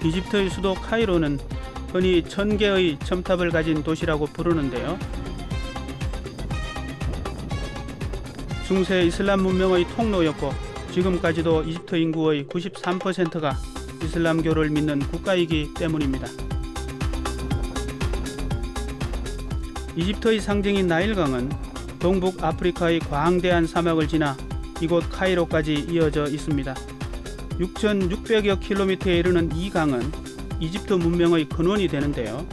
이집트의 수도 카이로는 흔히 1000개의 첨탑을 가진 도시라고 부르는데요. 중세 이슬람 문명의 통로였고 지금까지도 이집트 인구의 93%가 이슬람교를 믿는 국가이기 때문입니다. 이집트의 상징인 나일강은 동북 아프리카의 광대한 사막을 지나 이곳 카이로까지 이어져 있습니다. 6,600여 킬로미터에 이르는 이 강은 이집트 문명의 근원이 되는데요.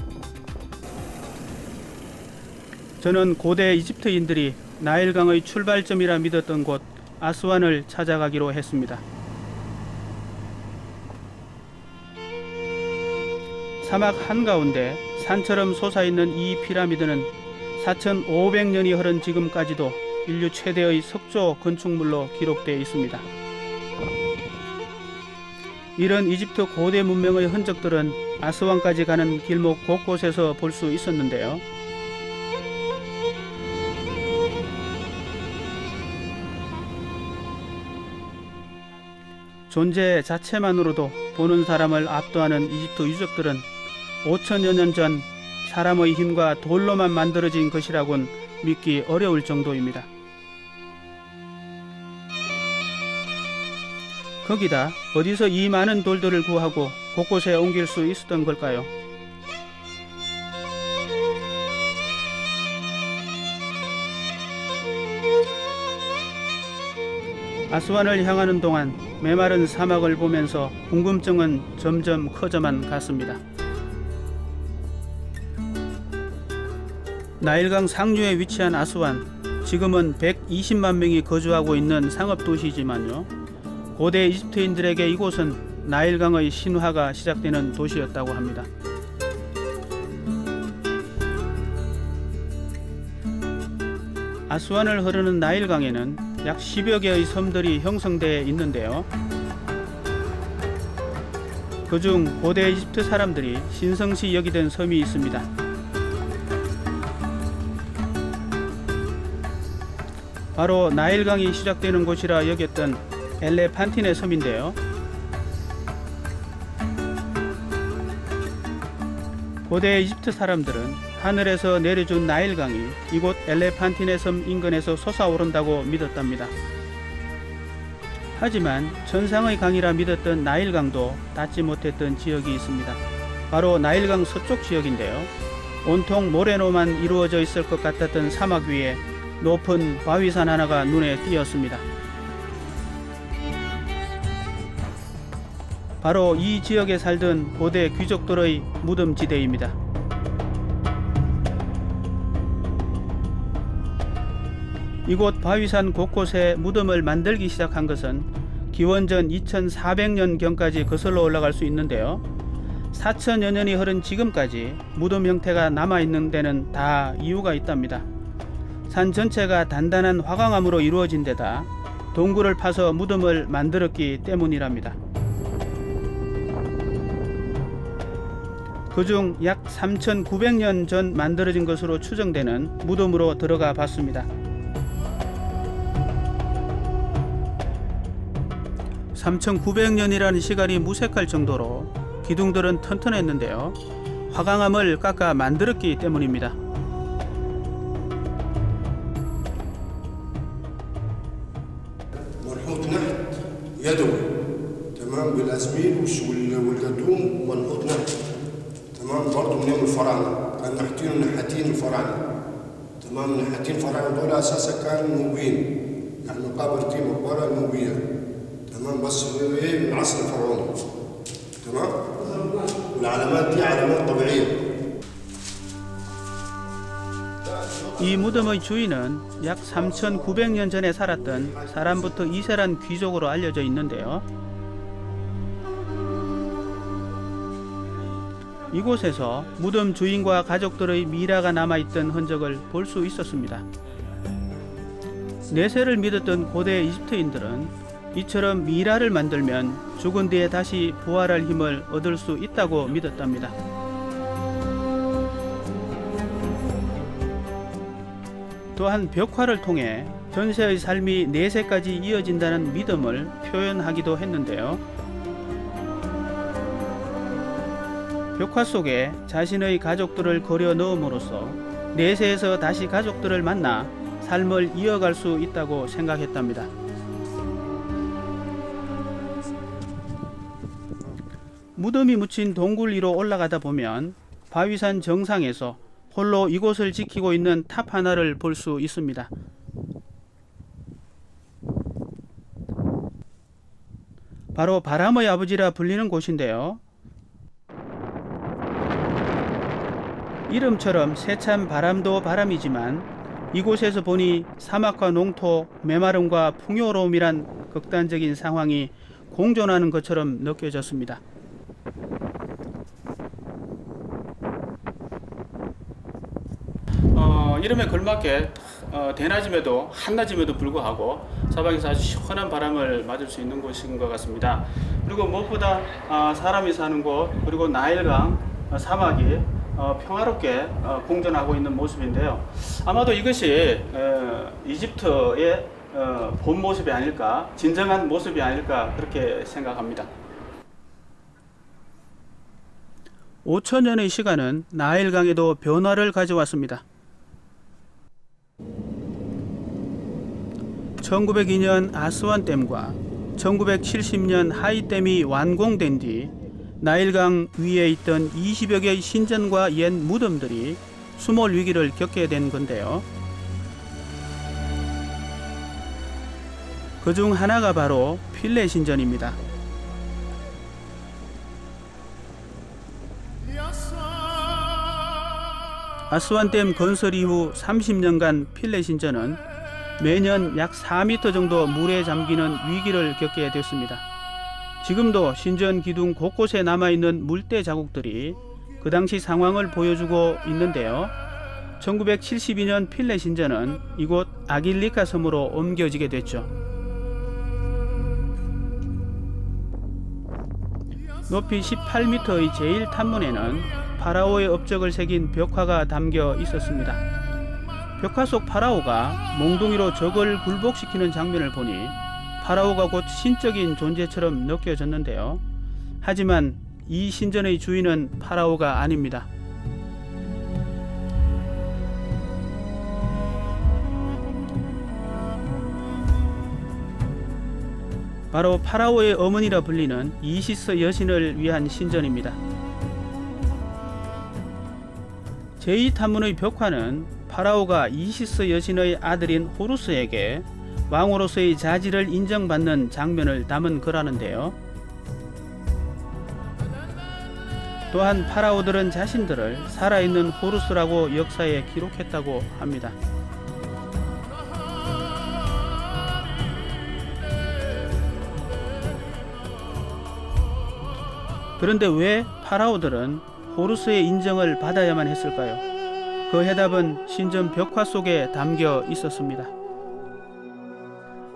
저는 고대 이집트인들이 나일강의 출발점이라 믿었던 곳 아스완을 찾아가기로 했습니다. 사막 한가운데 산처럼 솟아있는 이 피라미드는 4,500년이 흐른 지금까지도 인류 최대의 석조 건축물로 기록되어 있습니다. 이런 이집트 고대 문명의 흔적들은 아스완까지 가는 길목 곳곳에서 볼 수 있었는데요. 존재 자체만으로도 보는 사람을 압도하는 이집트 유적들은 5천여 년 전 사람의 힘과 돌로만 만들어진 것이라곤 믿기 어려울 정도입니다. 거기다 어디서 이 많은 돌들을 구하고 곳곳에 옮길 수 있었던 걸까요? 아스완을 향하는 동안 메마른 사막을 보면서 궁금증은 점점 커져만 갔습니다. 나일강 상류에 위치한 아스완, 지금은 120만 명이 거주하고 있는 상업도시지만요, 고대 이집트인들에게 이곳은 나일강의 신화가 시작되는 도시였다고 합니다. 아스완을 흐르는 나일강에는 약 10여 개의 섬들이 형성되어 있는데요. 그중 고대 이집트 사람들이 신성시 여기던 섬이 있습니다. 바로 나일강이 시작되는 곳이라 여겼던 엘레판티네 섬인데요. 고대 이집트 사람들은 하늘에서 내려준 나일강이 이곳 엘레판티네 섬 인근에서 솟아오른다고 믿었답니다. 하지만 천상의 강이라 믿었던 나일강도 닿지 못했던 지역이 있습니다. 바로 나일강 서쪽 지역인데요. 온통 모래로만 이루어져 있을 것 같았던 사막 위에 높은 바위산 하나가 눈에 띄었습니다. 바로 이 지역에 살던 고대 귀족들의 무덤지대입니다. 이곳 바위산 곳곳에 무덤을 만들기 시작한 것은 기원전 2400년경까지 거슬러 올라갈 수 있는데요. 4000여 년이 흐른 지금까지 무덤 형태가 남아있는 데는 다 이유가 있답니다. 산 전체가 단단한 화강암으로 이루어진 데다 동굴을 파서 무덤을 만들었기 때문이랍니다. 그중 약 3900년 전 만들어진 것으로 추정되는 무덤으로 들어가 봤습니다. 3900년이라는 시간이 무색할 정도로 기둥들은 튼튼했는데요. 화강암을 깎아 만들었기 때문입니다. يدوي تمام بالازميل والقدوم منحوت نحت تمام برضه من يوم الفراعنه كان نحتين ونحاتين الفراعنه تمام نحاتين الفراعنه دول اساسا كانوا نوبيين يعني مقابر دي مقبره نوبيه تمام بس ايه من العصر الفرعوني تمام والعلامات دي علامات طبيعيه. 이 무덤의 주인은 약 3900년 전에 살았던 사람부터 이세란 귀족으로 알려져 있는데요. 이곳에서 무덤 주인과 가족들의 미라가 남아있던 흔적을 볼 수 있었습니다. 내세를 믿었던 고대 이집트인들은 이처럼 미라를 만들면 죽은 뒤에 다시 부활할 힘을 얻을 수 있다고 믿었답니다. 또한 벽화를 통해 전세의 삶이 내세까지 이어진다는 믿음을 표현하기도 했는데요. 벽화 속에 자신의 가족들을 그려 넣음으로써 내세에서 다시 가족들을 만나 삶을 이어갈 수 있다고 생각했답니다. 무덤이 묻힌 동굴 위로 올라가다 보면 바위산 정상에서 홀로 이곳을 지키고 있는 탑 하나를 볼 수 있습니다. 바로 바람의 아버지라 불리는 곳인데요. 이름처럼 세찬 바람도 바람이지만 이곳에서 보니 사막과 농토, 메마름과 풍요로움이란 극단적인 상황이 공존하는 것처럼 느껴졌습니다. 이름에 걸맞게 대낮임에도 한낮임에도 불구하고 사방에서 아주 시원한 바람을 맞을 수 있는 곳인 것 같습니다. 그리고 무엇보다 사람이 사는 곳 그리고 나일강 사막이 평화롭게 공존하고 있는 모습인데요. 아마도 이것이 이집트의 본 모습이 아닐까, 진정한 모습이 아닐까 그렇게 생각합니다. 5천년의 시간은 나일강에도 변화를 가져왔습니다. 1902년 아스완댐과 1970년 하이댐이 완공된 뒤 나일강 위에 있던 20여 개의 신전과 옛 무덤들이 수몰 위기를 겪게 된 건데요. 그중 하나가 바로 필레 신전입니다. 아스완댐 건설 이후 30년간 필레 신전은 매년 약 4m 정도 물에 잠기는 위기를 겪게 됐습니다. 지금도 신전 기둥 곳곳에 남아있는 물때 자국들이 그 당시 상황을 보여주고 있는데요. 1972년 필레 신전은 이곳 아길리카 섬으로 옮겨지게 됐죠. 높이 18m의 제1탐문에는 파라오의 업적을 새긴 벽화가 담겨 있었습니다. 벽화 속 파라오가 몽둥이로 적을 굴복시키는 장면을 보니 파라오가 곧 신적인 존재처럼 느껴졌는데요. 하지만 이 신전의 주인은 파라오가 아닙니다. 바로 파라오의 어머니라 불리는 이시스 여신을 위한 신전입니다. 제2탐문의 벽화는 파라오가 이시스 여신의 아들인 호루스에게 왕으로서의 자질을 인정받는 장면을 담은 거라는데요. 또한 파라오들은 자신들을 살아있는 호루스라고 역사에 기록했다고 합니다. 그런데 왜 파라오들은 호루스의 인정을 받아야만 했을까요? 그 해답은 신전 벽화 속에 담겨 있었습니다.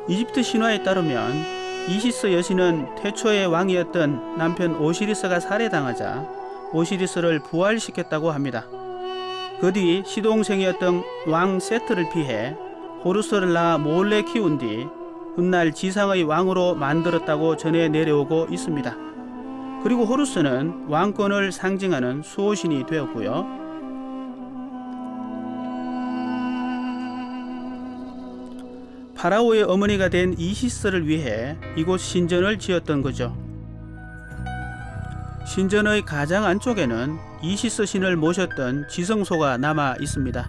이집트 신화에 따르면 이시스 여신은 태초의 왕이었던 남편 오시리스가 살해당하자 오시리스를 부활시켰다고 합니다. 그 뒤 시동생이었던 왕 세트를 피해 호루스를 낳아 몰래 키운 뒤 훗날 지상의 왕으로 만들었다고 전해 내려오고 있습니다. 그리고 호루스는 왕권을 상징하는 수호신이 되었고요. 파라오의 어머니가 된 이시스를 위해 이곳 신전을 지었던 거죠. 신전의 가장 안쪽에는 이시스 신을 모셨던 지성소가 남아 있습니다.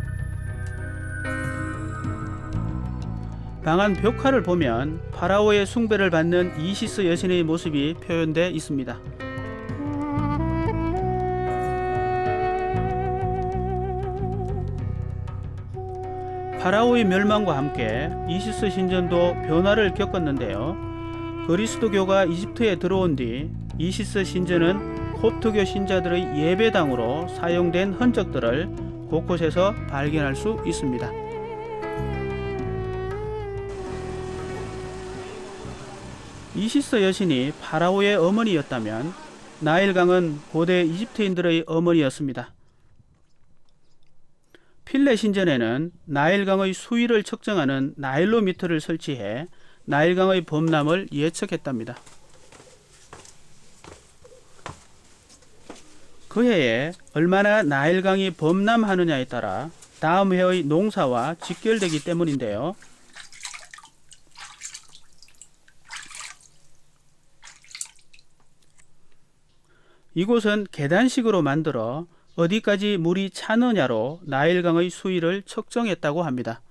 방안 벽화를 보면 파라오의 숭배를 받는 이시스 여신의 모습이 표현되어 있습니다. 파라오의 멸망과 함께 이시스 신전도 변화를 겪었는데요. 그리스도교가 이집트에 들어온 뒤 이시스 신전은 콥트교 신자들의 예배당으로 사용된 흔적들을 곳곳에서 발견할 수 있습니다. 이시스 여신이 파라오의 어머니였다면 나일강은 고대 이집트인들의 어머니였습니다. 필레 신전에는 나일강의 수위를 측정하는 나일로미터를 설치해 나일강의 범람을 예측했답니다. 그 그 해에 얼마나 나일강이 범람하느냐에 따라 다음 해의 농사와 직결되기 때문인데요. 이곳은 계단식으로 만들어 어디까지 물이 차느냐로 나일강의 수위를 측정했다고 합니다.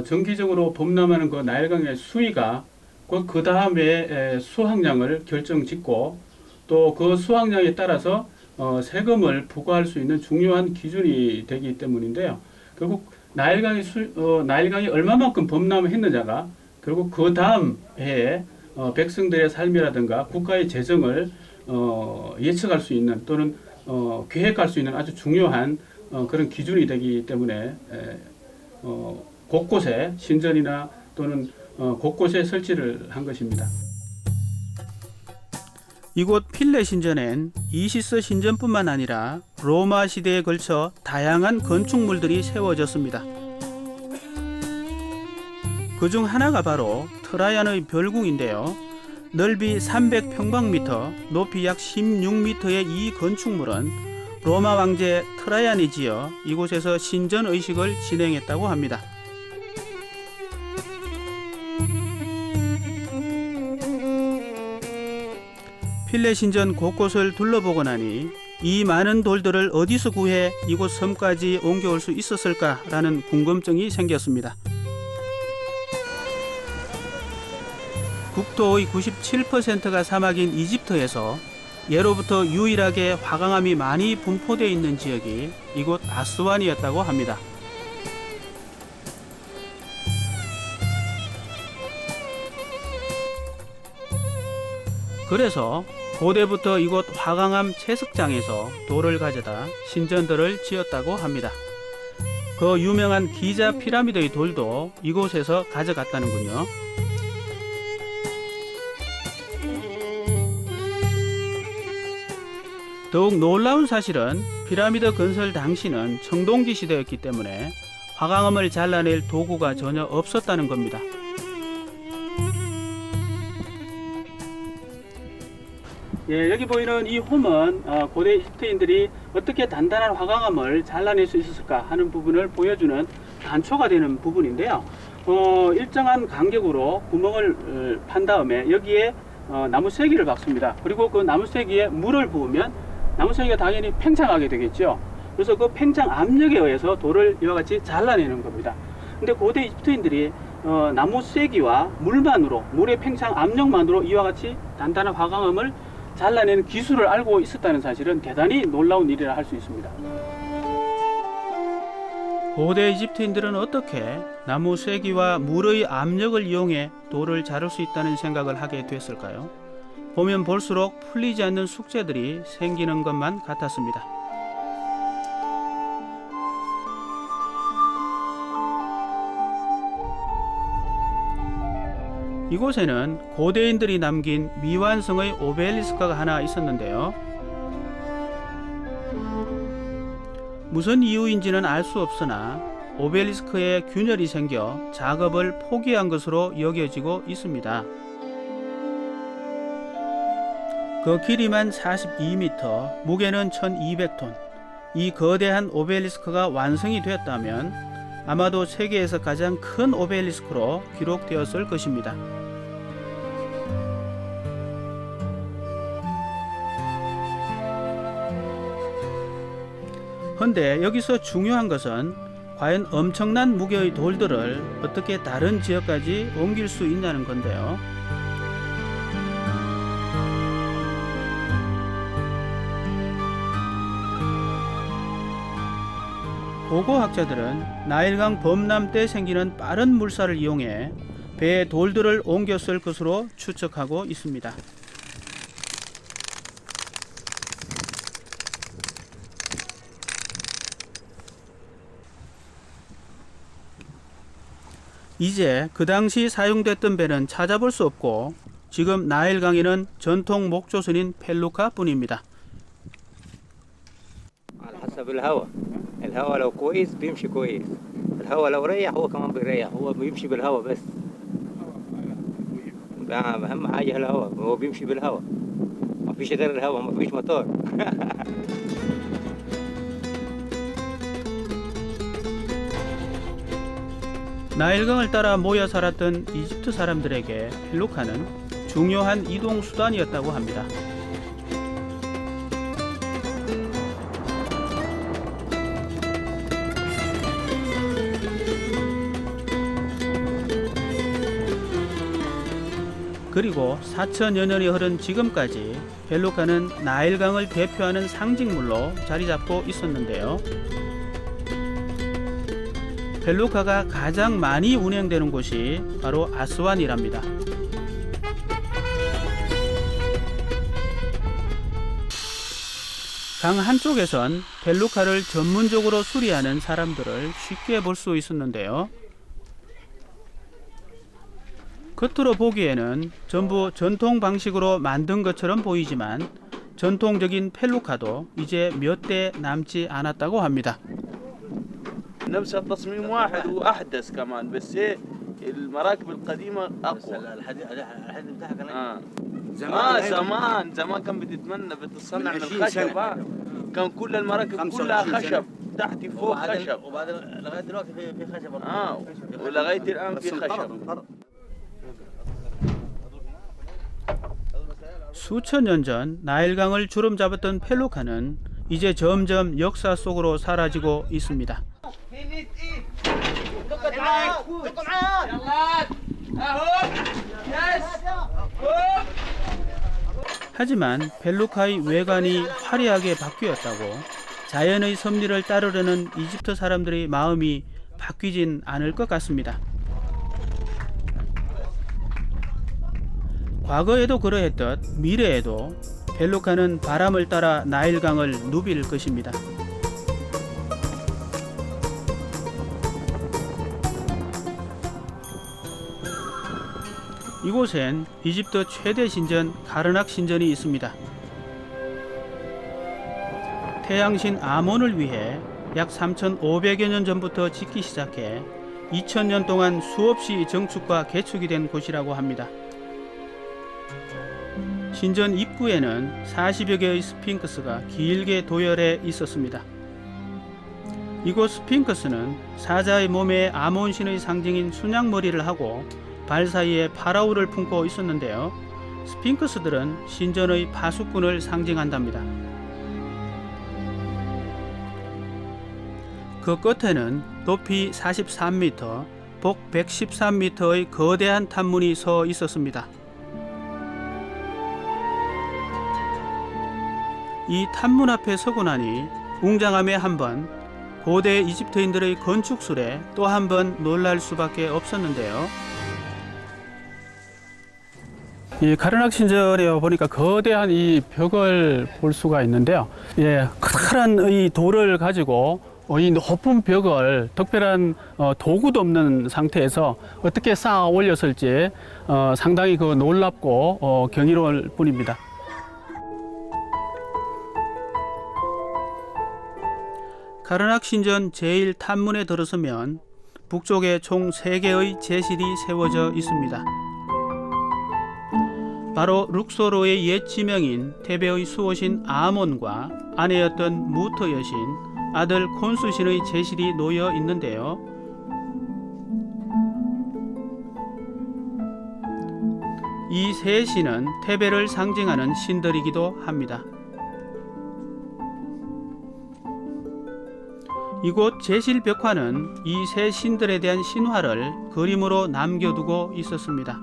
정기적으로 범람하는 그 나일강의 수위가 그 다음에 수확량을 결정짓고 또 그 수확량에 따라서 세금을 부과할 수 있는 중요한 기준이 되기 때문인데요. 결국 나일강이 얼마만큼 범람을 했느냐가 결국 그 다음 해에 백성들의 삶이라든가 국가의 재정을 예측할 수 있는 또는 계획할 수 있는 아주 중요한 그런 기준이 되기 때문에 곳곳에 신전이나 또는 곳곳에 설치를 한 것입니다. 이곳 필레 신전엔 이시스 신전뿐만 아니라 로마 시대에 걸쳐 다양한 건축물들이 세워졌습니다. 그중 하나가 바로 트라이안의 별궁인데요. 넓이 300평방미터, 높이 약 16m의 이 건축물은 로마 왕제 트라이안이 지어 이곳에서 신전 의식을 진행했다고 합니다. 필레 신전 곳곳을 둘러보고 나니 이 많은 돌들을 어디서 구해 이곳 섬까지 옮겨올 수 있었을까라는 궁금증이 생겼습니다. 국토의 97%가 사막인 이집트에서 예로부터 유일하게 화강암이 많이 분포되어 있는 지역이 이곳 아스완이었다고 합니다. 그래서 고대부터 이곳 화강암 채석장에서 돌을 가져다 신전들을 지었다고 합니다. 그 유명한 기자 피라미드의 돌도 이곳에서 가져갔다는군요. 더욱 놀라운 사실은 피라미드 건설 당시는 청동기 시대였기 때문에 화강암을 잘라낼 도구가 전혀 없었다는 겁니다. 예, 여기 보이는 이 홈은 고대 이집트인들이 어떻게 단단한 화강암을 잘라낼 수 있었을까 하는 부분을 보여주는 단초가 되는 부분인데요. 일정한 간격으로 구멍을 판 다음에 여기에 나무 쐐기를 박습니다. 그리고 그 나무 쐐기에 물을 부으면 나무 쐐기가 당연히 팽창하게 되겠죠. 그래서 그 팽창 압력에 의해서 돌을 이와 같이 잘라내는 겁니다. 근데 고대 이집트인들이 나무 쐐기와 물의 팽창 압력만으로 이와 같이 단단한 화강암을 잘라내는 기술을 알고 있었다는 사실은 대단히 놀라운 일이라 할 수 있습니다. 고대 이집트인들은 어떻게 나무 쐐기와 물의 압력을 이용해 돌을 자를 수 있다는 생각을 하게 됐을까요? 보면 볼수록 풀리지 않는 숙제들이 생기는 것만 같았습니다. 이곳에는 고대인들이 남긴 미완성의 오벨리스크가 하나 있었는데요. 무슨 이유인지는 알 수 없으나 오벨리스크에 균열이 생겨 작업을 포기한 것으로 여겨지고 있습니다. 그 길이만 42m, 무게는 1200톤. 이 거대한 오벨리스크가 완성이 되었다면 아마도 세계에서 가장 큰 오벨리스크로 기록되었을 것입니다. 근데 여기서 중요한 것은 과연 엄청난 무게의 돌들을 어떻게 다른 지역까지 옮길 수 있냐는 건데요. 고고학자들은 나일강 범람 때 생기는 빠른 물살을 이용해 배에 돌들을 옮겼을 것으로 추측하고 있습니다. 이제 그 당시 사용됐던 배는 찾아볼 수 없고 지금 나일강에는 전통 목조선인 펠루카 뿐입니다. الهواء لو كويس بيمشي كويس الهواء لو ريح هو كمان بيريح هو بيمشي بالهواء بس اهم حاجه الهواء، هو بيمشي بالهواء، ما فيش غير الهواء، ما فيش موتور. 나일강을 따라 모여 살았던 이집트 사람들에게 펠루카는 중요한 이동 수단이었다고 합니다. 그리고 4천여 년이 흐른 지금까지 펠루카는 나일강을 대표하는 상징물로 자리 잡고 있었는데요. 펠루카가 가장 많이 운행되는 곳이 바로 아스완이랍니다. 강 한쪽에선 펠루카를 전문적으로 수리하는 사람들을 쉽게 볼 수 있었는데요. 겉으로 보기에는 전부 전통 방식으로 만든 것처럼 보이지만 전통적인 펠루카도 이제 몇 대 남지 않았다고 합니다. نفس التصميم واحد واحدث كمان بس ايه المراكب القديمه اقوى. الحديد بتاعها كان زمان كان بتتصنع من الخشب. كان كل المراكب كلها خشب تحت فوق خشب. وبعدين لغايه دلوقتي في خشب. ولغايه الان في خشب. 수천 년 전 나일강을 주름 잡았던 펠루카는 이제 점점 역사 속으로 사라지고 있습니다. 하지만 펠루카의 외관이 화려하게 바뀌었다고 자연의 섭리를 따르려는 이집트 사람들의 마음이 바뀌진 않을 것 같습니다. 과거에도 그러했듯 미래에도 펠루카는 바람을 따라 나일강을 누빌 것입니다. 이곳엔 이집트 최대 신전 카르낙 신전이 있습니다. 태양신 아몬을 위해 약 3,500여 년 전부터 짓기 시작해 2,000년 동안 수없이 정축과 개축이 된 곳이라고 합니다. 신전 입구에는 40여 개의 스핑크스가 길게 도열해 있었습니다. 이곳 스핑크스는 사자의 몸에 아몬 신의 상징인 순양머리를 하고 발 사이에 파라오를 품고 있었는데요. 스핑크스들은 신전의 파수꾼을 상징한답니다. 그 끝에는 높이 43m, 복 113m의 거대한 탑문이 서 있었습니다. 이 탑문 앞에 서고 나니 웅장함에 한번, 고대 이집트인들의 건축술에 또 한 번 놀랄 수밖에 없었는데요. 이 카르낙 신전에 보니까 거대한 이 벽을 볼 수가 있는데요. 커다란 이 돌을 가지고 이 높은 벽을 특별한 도구도 없는 상태에서 어떻게 쌓아 올렸을지 상당히 놀랍고 경이로울 뿐입니다. 카르낙 신전 제1탑문에 들어서면 북쪽에 총 3개의 제실이 세워져 있습니다. 바로 룩소로의 옛 지명인 테베의 수호신 아몬과 아내였던 무터 여신, 아들 콘수 신의 제실이 놓여 있는데요. 이 세 신은 테베를 상징하는 신들이기도 합니다. 이곳 제실 벽화는 이 세 신들에 대한 신화를 그림으로 남겨두고 있었습니다.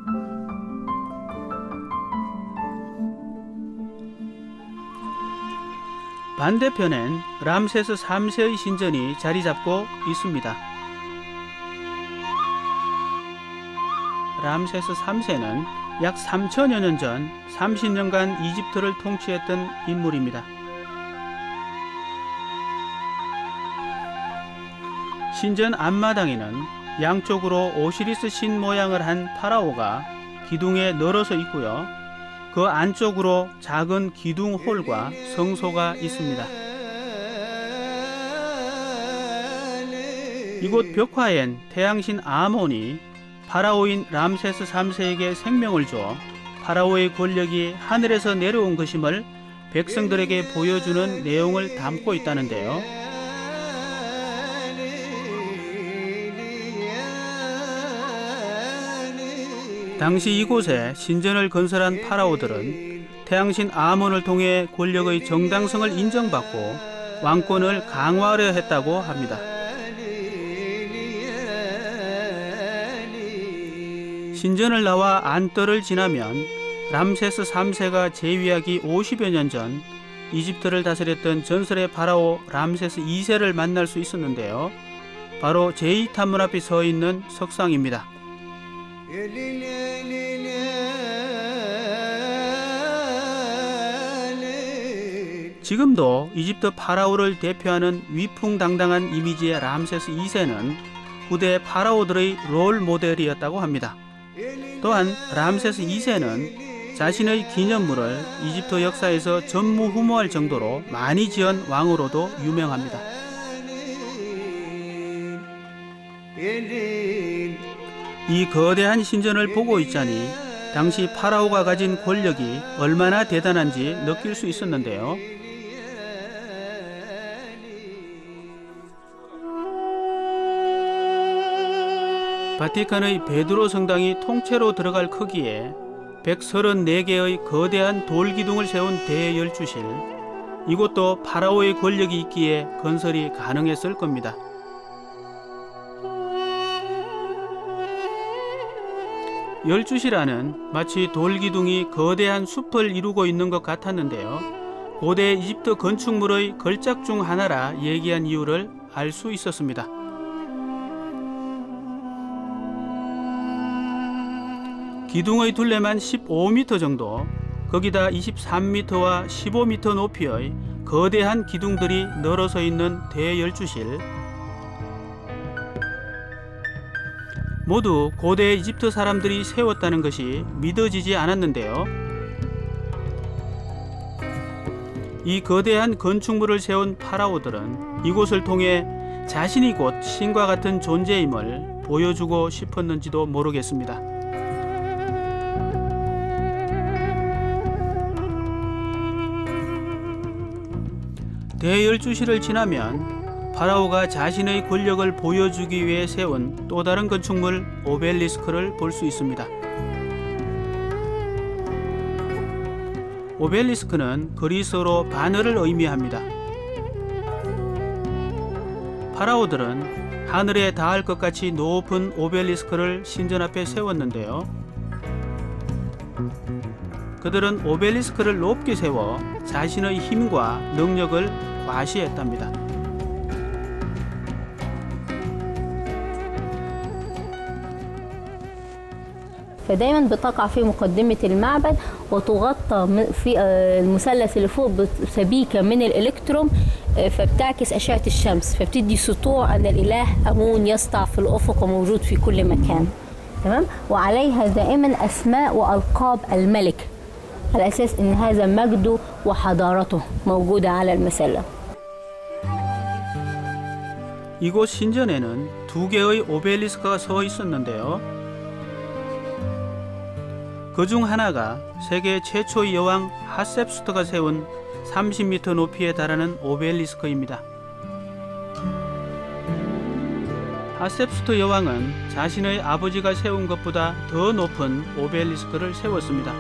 반대편엔 람세스 3세의 신전이 자리 잡고 있습니다. 람세스 3세는 약 3천여 년 전 30년간 이집트를 통치했던 인물입니다. 신전 앞마당에는 양쪽으로 오시리스 신 모양을 한 파라오가 기둥에 늘어서 있고요. 그 안쪽으로 작은 기둥홀과 성소가 있습니다. 이곳 벽화엔 태양신 아몬이 파라오인 람세스 3세에게 생명을 줘 파라오의 권력이 하늘에서 내려온 것임을 백성들에게 보여주는 내용을 담고 있다는데요. 당시 이곳에 신전을 건설한 파라오들은 태양신 아몬을 통해 권력의 정당성을 인정받고 왕권을 강화하려 했다고 합니다. 신전을 나와 안뜰을 지나면 람세스 3세가 재위하기 50여 년 전 이집트를 다스렸던 전설의 파라오 람세스 2세를 만날 수 있었는데요. 바로 제2탐문 앞에 서 있는 석상입니다. 지금도 이집트 파라오를 대표하는 위풍당당한 이미지의 람세스 2세는 후대 파라오들의 롤 모델이었다고 합니다. 또한 람세스 2세는 자신의 기념물을 이집트 역사에서 전무후무할 정도로 많이 지은 왕으로도 유명합니다. 이 거대한 신전을 보고 있자니 당시 파라오가 가진 권력이 얼마나 대단한지 느낄 수 있었는데요. 바티칸의 베드로 성당이 통째로 들어갈 크기에 134개의 거대한 돌기둥을 세운 대열주실, 이곳도 파라오의 권력이 있기에 건설이 가능했을 겁니다. 열주실 안은 마치 돌기둥이 거대한 숲을 이루고 있는 것 같았는데요. 고대 이집트 건축물의 걸작 중 하나라 얘기한 이유를 알 수 있었습니다. 기둥의 둘레만 15m 정도, 거기다 23m와 15m 높이의 거대한 기둥들이 늘어서 있는 대열주실, 모두 고대 이집트 사람들이 세웠다는 것이 믿어지지 않았는데요. 이 거대한 건축물을 세운 파라오들은 이곳을 통해 자신이 곧 신과 같은 존재임을 보여주고 싶었는지도 모르겠습니다. 대열주실을 지나면 파라오가 자신의 권력을 보여주기 위해 세운 또 다른 건축물 오벨리스크를 볼 수 있습니다. 오벨리스크는 그리스어로 바늘을 의미합니다. 파라오들은 하늘에 닿을 것 같이 높은 오벨리스크를 신전 앞에 세웠는데요. 그들은 오벨리스크를 높게 세워 자신의 힘과 능력을 과시했답니다. فدايما بتقع في مقدمة المعبد وتغطى في المثلث اللي فوق بسبيكة من الإلكتروم فبتعكس أشعة الشمس فبتدي سطوع أن الإله أمون يسطع في الأفق وموجود في كل مكان. تمام؟ وعليها دائما أسماء وألقاب الملك على أساس أن هذا مجده وحضارته موجودة على المسلة. 이곳 신전에는 두 개의 오벨리스크가 서 있었는데요. 그중 하나가 세계 최초의 여왕 하셉수트가 세운 30m 높이에 달하는 오벨리스크입니다. 하셉수트 여왕은 자신의 아버지가 세운 것보다 더 높은 오벨리스크를 세웠습니다.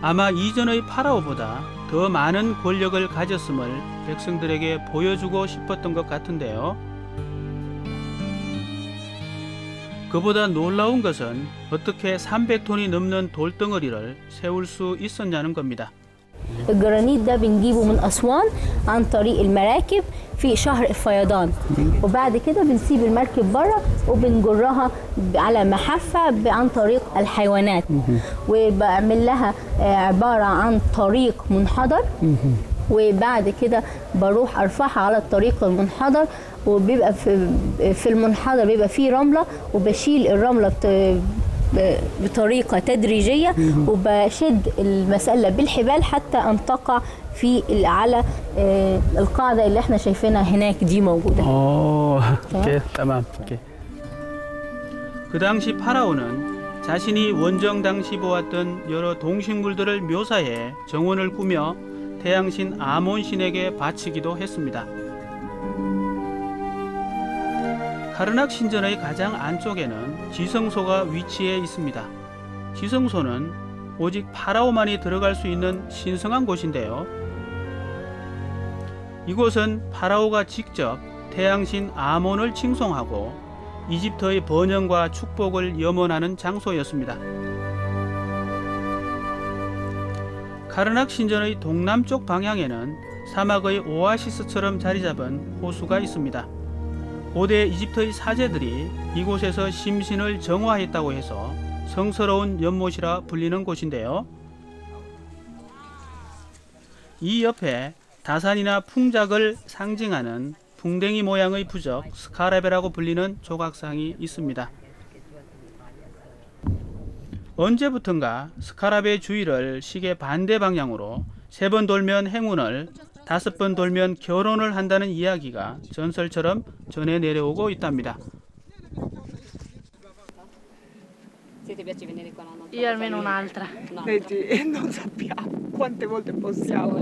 아마 이전의 파라오보다 더 많은 권력을 가졌음을 백성들에게 보여주고 싶었던 것 같은데요. 그보다 놀라운 것은 어떻게 300톤이 넘는 돌덩어리를 세울 수 있었냐는 겁니다. الجرانيت ده بنجيبه من أسوان عن طريق المراكب في شهر الفيضان وبعد كده بنسيب المركب بره وبنجرها على محافة عن طريق الحيوانات وبعمل لها عبارة عن طريق منحدر وبعد كده بروح أرفعها على الطريق المنحدر وبيبقى في المنحدر بيبقى فيه رملة وبشيل الرملة بطريقة تدريجية وبشد المسلة بالحبال حتى أن تقع في على القاعدة اللي احنا شايفينها هناك دي موجودة. اوكي تمام. اوكي. 그 당시 파라오는 자신이 원정 당시 보았던 여러 동식물들을 묘사해 정원을 꾸며 태양신 아몬신에게 바치기도 했습니다. 카르낙 신전의 가장 안쪽에는 지성소가 위치해 있습니다. 지성소는 오직 파라오만이 들어갈 수 있는 신성한 곳인데요. 이곳은 파라오가 직접 태양신 아몬을 칭송하고 이집트의 번영과 축복을 염원하는 장소였습니다. 카르낙 신전의 동남쪽 방향에는 사막의 오아시스처럼 자리잡은 호수가 있습니다. 고대 이집트의 사제들이 이곳에서 심신을 정화했다고 해서 성스러운 연못이라 불리는 곳인데요. 이 옆에 다산이나 풍작을 상징하는 풍뎅이 모양의 부적 스카라베라고 불리는 조각상이 있습니다. 언제부턴가 스카라베 주위를 시계 반대 방향으로 3번 돌면 행운을, 5번 돌면 결혼을 한다는 이야기가 전설처럼 전해 내려오고 있답니다. Io almeno un'altra. Vedi, non sappiamo quante volte possiamo.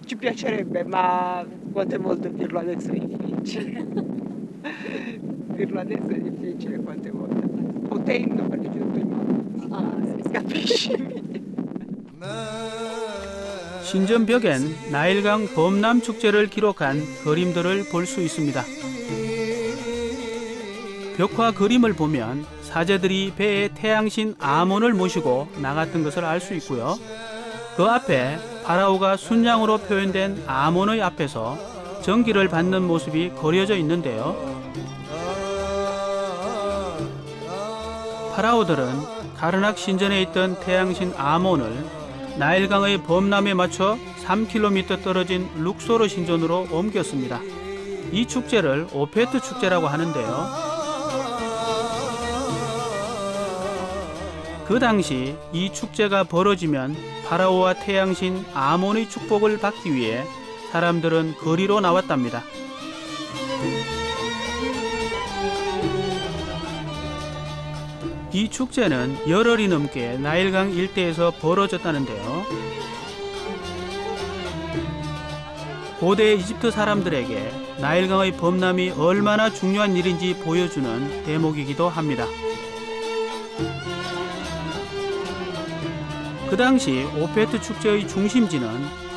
Ci piacerebbe, ma quante volte dirlo adesso è difficile. Dirlo adesso è difficile quante volte. Potendo, perché c'è tutto in mano. Capisci? 신전 벽엔 나일강 범람 축제를 기록한 그림들을 볼 수 있습니다. 벽화 그림을 보면 사제들이 배에 태양신 아몬을 모시고 나갔던 것을 알 수 있고요. 그 앞에 파라오가 순양으로 표현된 아몬의 앞에서 전기를 받는 모습이 그려져 있는데요. 파라오들은 카르낙 신전에 있던 태양신 아몬을 나일강의 범람에 맞춰 3km 떨어진 룩소르 신전으로 옮겼습니다. 이 축제를 오페트 축제라고 하는데요. 그 당시 이 축제가 벌어지면 파라오와 태양신 아몬의 축복을 받기 위해 사람들은 거리로 나왔답니다. 이 축제는 열흘이 넘게 나일강 일대에서 벌어졌다는데요. 고대 이집트 사람들에게 나일강의 범람이 얼마나 중요한 일인지 보여주는 대목이기도 합니다. 그 당시 오페트 축제의 중심지는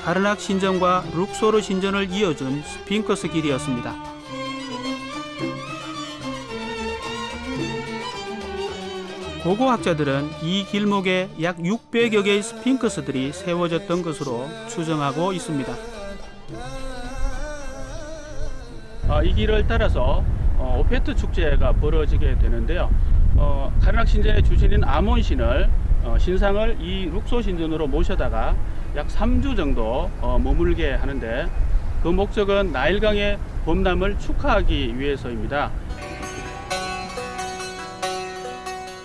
카르낙 신전과 룩소르 신전을 이어준 스핑크스 길이었습니다. 고고학자들은 이 길목에 약 600여 개의 스핑크스들이 세워졌던 것으로 추정하고 있습니다. 이 길을 따라서 오페트 축제가 벌어지게 되는데요. 카르낙 신전의 주신인 아몬신을 신상을 이 룩소 신전으로 모셔다가 약 3주 정도 머물게 하는데 그 목적은 나일강의 범람을 축하하기 위해서입니다.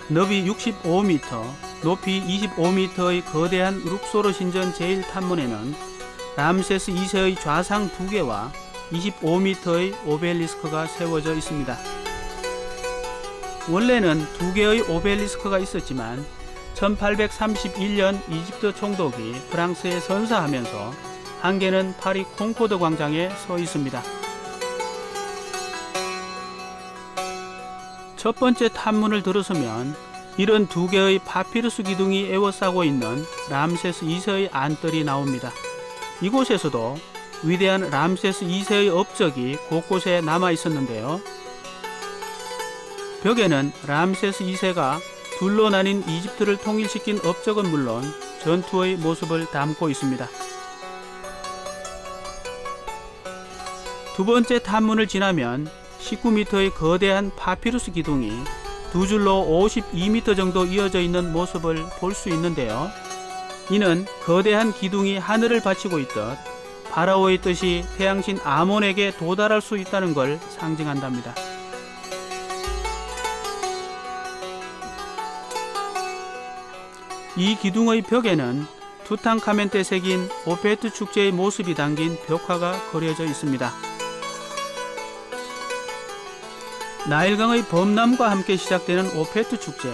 너비 65m, 높이 25m의 거대한 룩소르 신전 제1탐문에는 람세스 2세의 좌상 2개와 25m의 오벨리스크가 세워져 있습니다. 원래는 2개의 오벨리스크가 있었지만 1831년 이집트 총독이 프랑스에 선사하면서 한 개는 파리 콩코드 광장에 서 있습니다. 첫 번째 탐문을 들어서면 이런 2개의 파피루스 기둥이 에워싸고 있는 람세스 2세의 안뜰이 나옵니다. 이곳에서도 위대한 람세스 2세의 업적이 곳곳에 남아 있었는데요. 벽에는 람세스 2세가 둘로 나뉜 이집트를 통일시킨 업적은 물론 전투의 모습을 담고 있습니다. 두 번째 탐문을 지나면 19m의 거대한 파피루스 기둥이 두 줄로 52m 정도 이어져 있는 모습을 볼 수 있는데요. 이는 거대한 기둥이 하늘을 받치고 있듯 파라오의 뜻이 태양신 아몬에게 도달할 수 있다는 걸 상징한답니다. 이 기둥의 벽에는 투탕카멘 때 새긴 오페트 축제의 모습이 담긴 벽화가 그려져 있습니다. 나일강의 범람과 함께 시작되는 오페트 축제.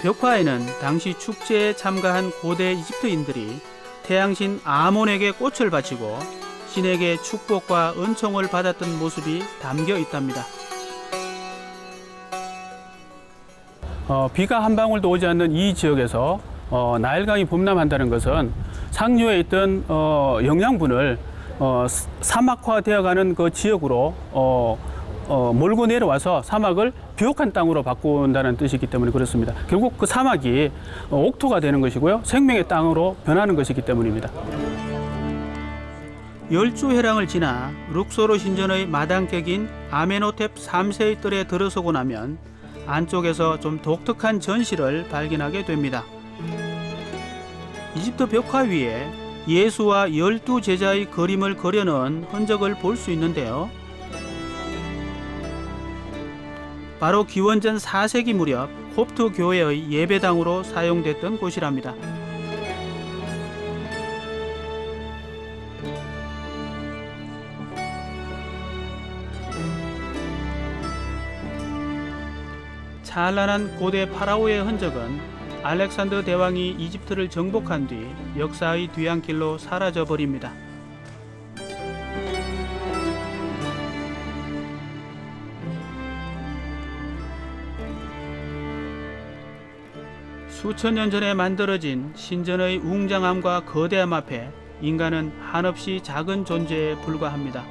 벽화에는 당시 축제에 참가한 고대 이집트인들이 태양신 아몬에게 꽃을 바치고 신에게 축복과 은총을 받았던 모습이 담겨 있답니다. 비가 한 방울도 오지 않는 이 지역에서 나일강이 범람한다는 것은 상류에 있던 영양분을 사막화되어가는 그 지역으로 몰고 내려와서 사막을 비옥한 땅으로 바꾼다는 뜻이기 때문에 그렇습니다. 결국 그 사막이 옥토가 되는 것이고요. 생명의 땅으로 변하는 것이기 때문입니다. 열주회랑을 지나 룩소르 신전의 마당격인 아메노텝 3세의 뜰에 들어서고 나면 안쪽에서 좀 독특한 전시를 발견하게 됩니다. 이집트 벽화 위에 예수와 12제자의 그림을 그려놓은 흔적을 볼 수 있는데요. 바로 기원전 4세기 무렵 콥트 교회의 예배당으로 사용됐던 곳이랍니다. 찬란한 고대 파라오의 흔적은 알렉산더 대왕이 이집트를 정복한 뒤 역사의 뒤안길로 사라져 버립니다. 수천 년 전에 만들어진 신전의 웅장함과 거대함 앞에 인간은 한없이 작은 존재에 불과합니다.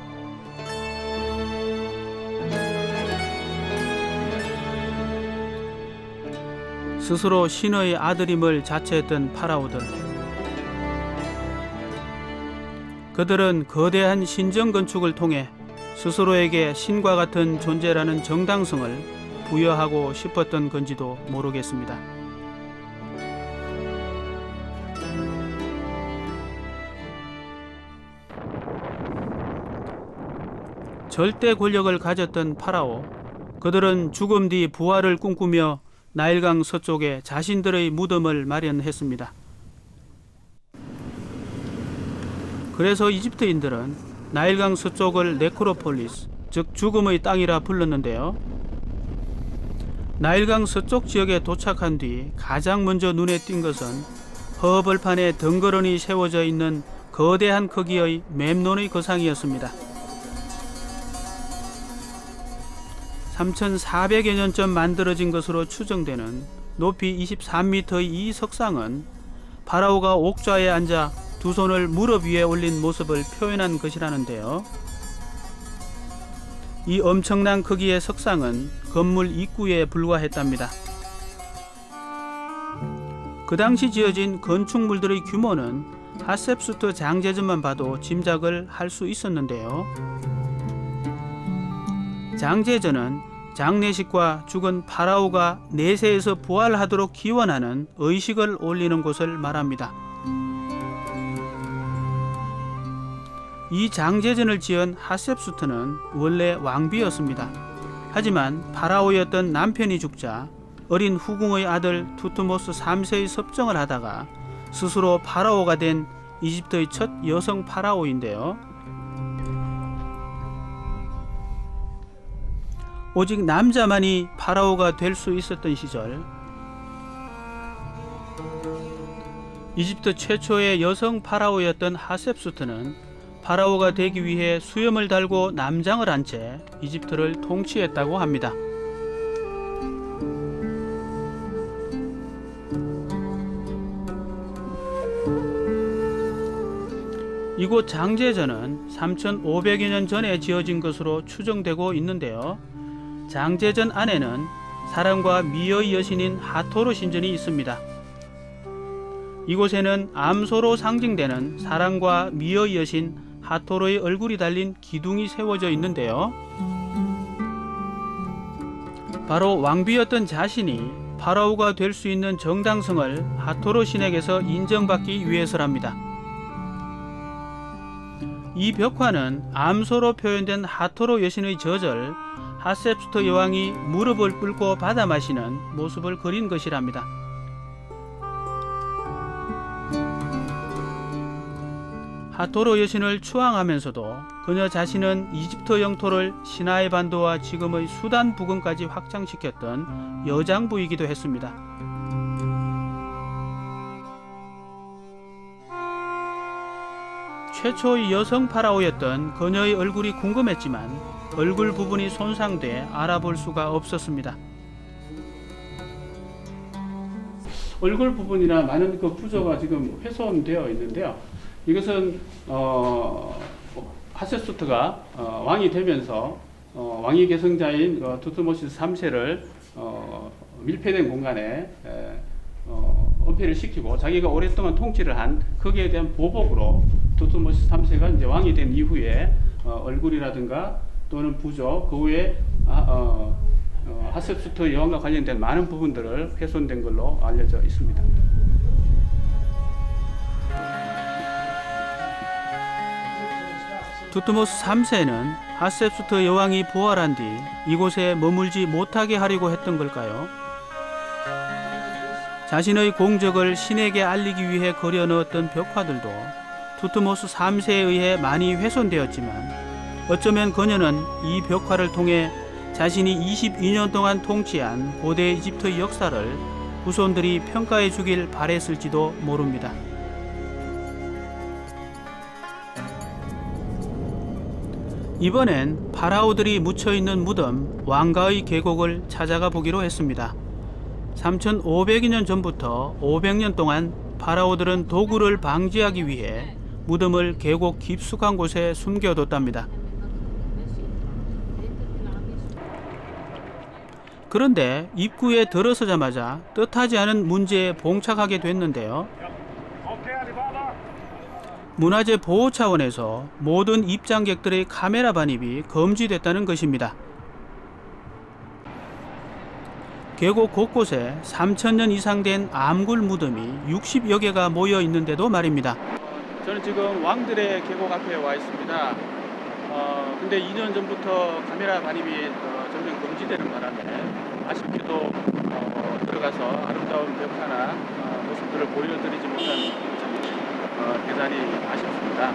스스로 신의 아들임을 자처했던 파라오들. 그들은 거대한 신전 건축을 통해 스스로에게 신과 같은 존재라는 정당성을 부여하고 싶었던 건지도 모르겠습니다. 절대 권력을 가졌던 파라오. 그들은 죽음 뒤 부활을 꿈꾸며 나일강 서쪽에 자신들의 무덤을 마련했습니다. 그래서 이집트인들은 나일강 서쪽을 네크로폴리스, 즉 죽음의 땅이라 불렀는데요. 나일강 서쪽 지역에 도착한 뒤 가장 먼저 눈에 띈 것은 허벌판에 덩그러니 세워져 있는 거대한 크기의 memnon의 거상이었습니다. 3,400여 년 전 만들어진 것으로 추정되는 높이 23m의 이 석상은 파라오가 옥좌에 앉아 두 손을 무릎 위에 올린 모습을 표현한 것이라는데요. 이 엄청난 크기의 석상은 건물 입구에 불과했답니다. 그 당시 지어진 건축물들의 규모는 하셉수트 장제전만 봐도 짐작을 할 수 있었는데요. 장제전은 장례식과 죽은 파라오가 내세에서 부활하도록 기원하는 의식을 올리는 곳을 말합니다. 이 장제전을 지은 하셉수트는 원래 왕비였습니다. 하지만 파라오였던 남편이 죽자 어린 후궁의 아들 투트모스 3세의 섭정을 하다가 스스로 파라오가 된 이집트의 첫 여성 파라오인데요. 오직 남자만이 파라오가 될 수 있었던 시절, 이집트 최초의 여성 파라오였던 하셉수트는 파라오가 되기 위해 수염을 달고 남장을 한 채 이집트를 통치했다고 합니다. 이곳 장제전은 3,500여 년 전에 지어진 것으로 추정되고 있는데요. 장제전 안에는 사랑과 미의 여신인 하토르 신전이 있습니다. 이곳에는 암소로 상징되는 사랑과 미의 여신 하토르의 얼굴이 달린 기둥이 세워져 있는데요. 바로 왕비였던 자신이 파라오가 될 수 있는 정당성을 하토르 신에게서 인정받기 위해서랍니다. 이 벽화는 암소로 표현된 하토르 여신의 저절 하셉수트 여왕이 무릎을 꿇고 받아 마시는 모습을 그린 것이랍니다. 하토로 여신을 추앙하면서도 그녀 자신은 이집트 영토를 시나이 반도와 지금의 수단 부근까지 확장시켰던 여장부이기도 했습니다. 최초의 여성 파라오였던 그녀의 얼굴이 궁금했지만 얼굴 부분이 손상돼 알아볼 수가 없었습니다. 얼굴 부분이나 많은 그 부조가 지금 훼손되어 있는데요. 이것은 하세수트가 왕이 되면서 왕위 계승자인 투트모시스 3세를 밀폐된 공간에 은폐를 시키고 자기가 오랫동안 통치를 한 거기에 대한 보복으로 투트모시스 3세가 이제 왕이 된 이후에 얼굴이라든가 또는 부조 그 후에 하세수트 여왕과 관련된 많은 부분들을 훼손된 걸로 알려져 있습니다. 투트모스 3세는 하셉수트 여왕이 부활한 뒤 이곳에 머물지 못하게 하려고 했던 걸까요? 자신의 공적을 신에게 알리기 위해 그려넣었던 벽화들도 투트모스 3세에 의해 많이 훼손되었지만 어쩌면 그녀는 이 벽화를 통해 자신이 22년 동안 통치한 고대 이집트의 역사를 후손들이 평가해 주길 바랬을지도 모릅니다. 이번엔 파라오들이 묻혀있는 무덤 왕가의 계곡을 찾아가 보기로 했습니다. 3500여 전부터 500년 동안 파라오들은 도구를 방지하기 위해 무덤을 계곡 깊숙한 곳에 숨겨뒀답니다. 그런데 입구에 들어서자마자 뜻하지 않은 문제에 봉착하게 됐는데요. 문화재 보호 차원에서 모든 입장객들의 카메라 반입이 금지됐다는 것입니다. 계곡 곳곳에 3000년 이상 된 암굴 무덤이 60여 개가 모여 있는데도 말입니다. 저는 지금 왕들의 계곡 앞에 와 있습니다. 근데 2년 전부터 카메라 반입이 점점 금지되는 바람에 아쉽게도 들어가서 아름다운 벽화나 모습들을 보여드리지 못한 점이 대단히 아쉽습니다.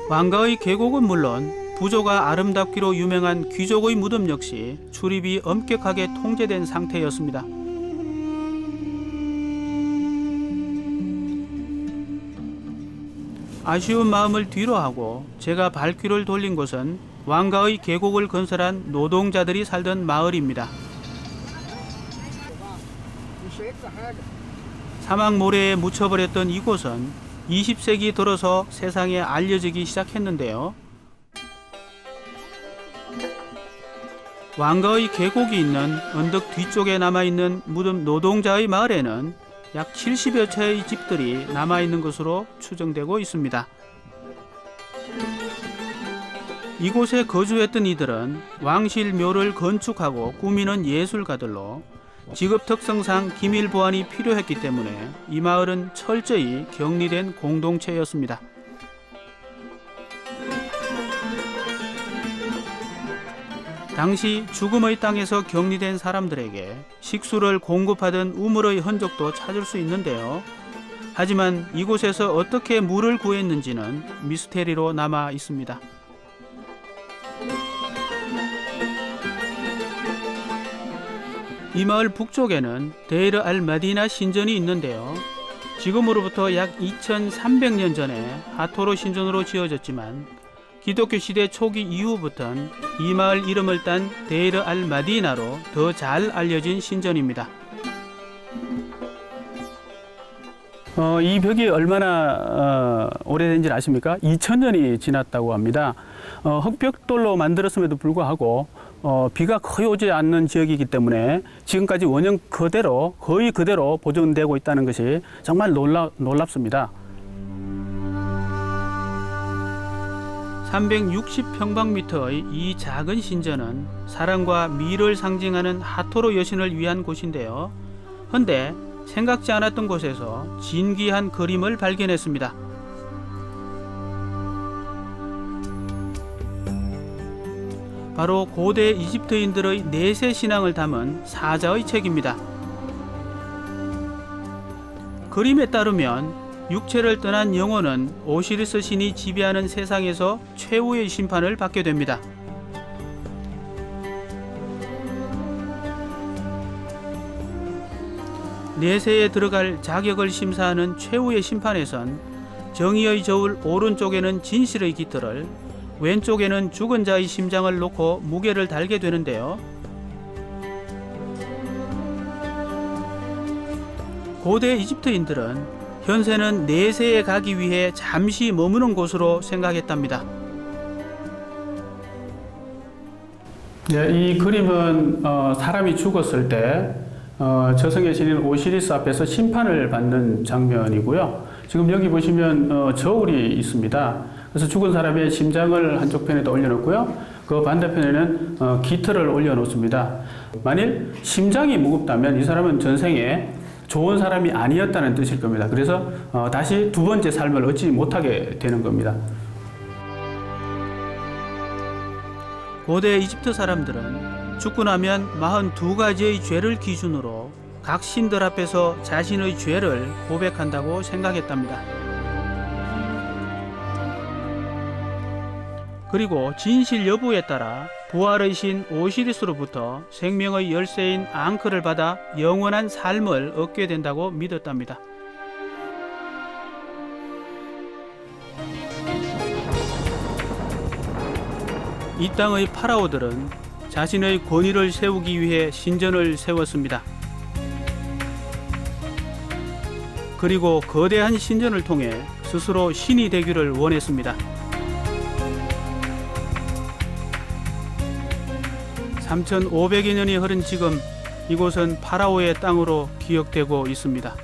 왕가의 계곡은 물론 부조가 아름답기로 유명한 귀족의 무덤 역시 출입이 엄격하게 통제된 상태였습니다. 아쉬운 마음을 뒤로하고 제가 발길을 돌린 곳은 왕가의 계곡을 건설한 노동자들이 살던 마을입니다. 사막 모래에 묻혀버렸던 이곳은 20세기 들어서 세상에 알려지기 시작했는데요. 왕가의 계곡이 있는 언덕 뒤쪽에 남아있는 무덤 노동자의 마을에는 약 70여 채의 집들이 남아있는 것으로 추정되고 있습니다. 이곳에 거주했던 이들은 왕실 묘를 건축하고 꾸미는 예술가들로 직업 특성상 기밀 보안이 필요했기 때문에 이 마을은 철저히 격리된 공동체였습니다. 당시 죽음의 땅에서 격리된 사람들에게 식수를 공급하던 우물의 흔적도 찾을 수 있는데요. 하지만 이곳에서 어떻게 물을 구했는지는 미스테리로 남아 있습니다. 이 마을 북쪽에는 데이르 알 마디나 신전이 있는데요. 지금으로부터 약 2300년 전에 하토로 신전으로 지어졌지만 기독교 시대 초기 이후부터는 이 마을 이름을 딴 데이르 알 마디나로 더 잘 알려진 신전입니다. 이 벽이 얼마나 오래된지 아십니까? 2000년이 지났다고 합니다. 흑벽돌로 만들었음에도 불구하고 비가 거의 오지 않는 지역이기 때문에 지금까지 원형 그대로 거의 그대로 보존되고 있다는 것이 정말 놀랍습니다. 360평방미터의 이 작은 신전은 사랑과 미를 상징하는 하토로 여신을 위한 곳인데요. 헌데 생각지 않았던 곳에서 진귀한 그림을 발견했습니다. 바로 고대 이집트인들의 내세 신앙을 담은 사자의 책입니다. 그림에 따르면 육체를 떠난 영혼은 오시리스 신이 지배하는 세상에서 최후의 심판을 받게 됩니다. 내세에 들어갈 자격을 심사하는 최후의 심판에선 정의의 저울 오른쪽에는 진실의 깃털을, 왼쪽에는 죽은 자의 심장을 놓고 무게를 달게 되는데요. 고대 이집트인들은 현세는 내세에 가기 위해 잠시 머무는 곳으로 생각했답니다. 이 그림은 사람이 죽었을 때 저승의 신인 오시리스 앞에서 심판을 받는 장면이고요. 지금 여기 보시면 저울이 있습니다. 그래서 죽은 사람의 심장을 한쪽 편에다 올려놓고요. 그 반대편에는 깃털을 올려놓습니다. 만일 심장이 무겁다면 이 사람은 전생에 좋은 사람이 아니었다는 뜻일 겁니다. 그래서 다시 두 번째 삶을 얻지 못하게 되는 겁니다. 고대 이집트 사람들은 죽고 나면 42가지의 죄를 기준으로 각 신들 앞에서 자신의 죄를 고백한다고 생각했답니다. 그리고 진실 여부에 따라 부활의 신 오시리스로부터 생명의 열쇠인 앙크를 받아 영원한 삶을 얻게 된다고 믿었답니다. 이 땅의 파라오들은 자신의 권위를 세우기 위해 신전을 세웠습니다. 그리고 거대한 신전을 통해 스스로 신이 되기를 원했습니다. 3,500여 년이 흐른 지금 이곳은 파라오의 땅으로 기억되고 있습니다.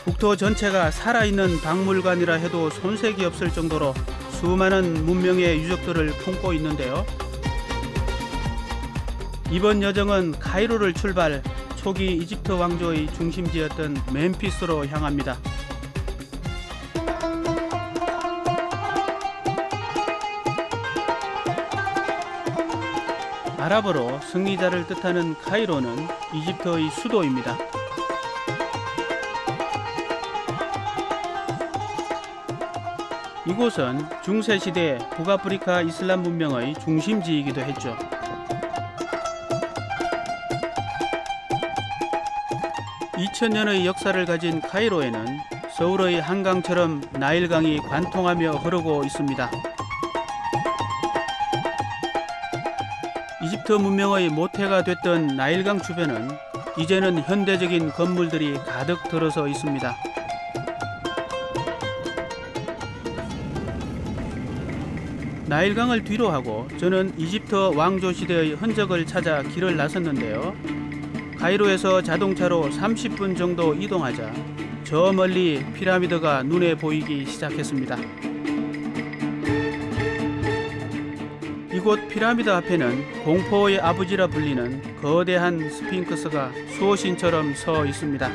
국토 전체가 살아있는 박물관이라 해도 손색이 없을 정도로 수많은 문명의 유적들을 품고 있는데요. 이번 여정은 카이로를 출발, 초기 이집트 왕조의 중심지였던 멤피스로 향합니다. 아랍어로 승리자를 뜻하는 카이로는 이집트의 수도입니다. 이곳은 중세시대 북아프리카 이슬람 문명의 중심지이기도 했죠. (2000년의) 역사를 가진 카이로에는 서울의 한강처럼 나일강이 관통하며 흐르고 있습니다. 이집트 문명의 모태가 됐던 나일강 주변은 이제는 현대적인 건물들이 가득 들어서 있습니다. 나일강을 뒤로하고 저는 이집트 왕조 시대의 흔적을 찾아 길을 나섰는데요. 카이로에서 자동차로 30분 정도 이동하자 저 멀리 피라미드가 눈에 보이기 시작했습니다. 이곳 피라미드 앞에는 공포의 아버지라 불리는 거대한 스핑크스가 수호신처럼 서 있습니다.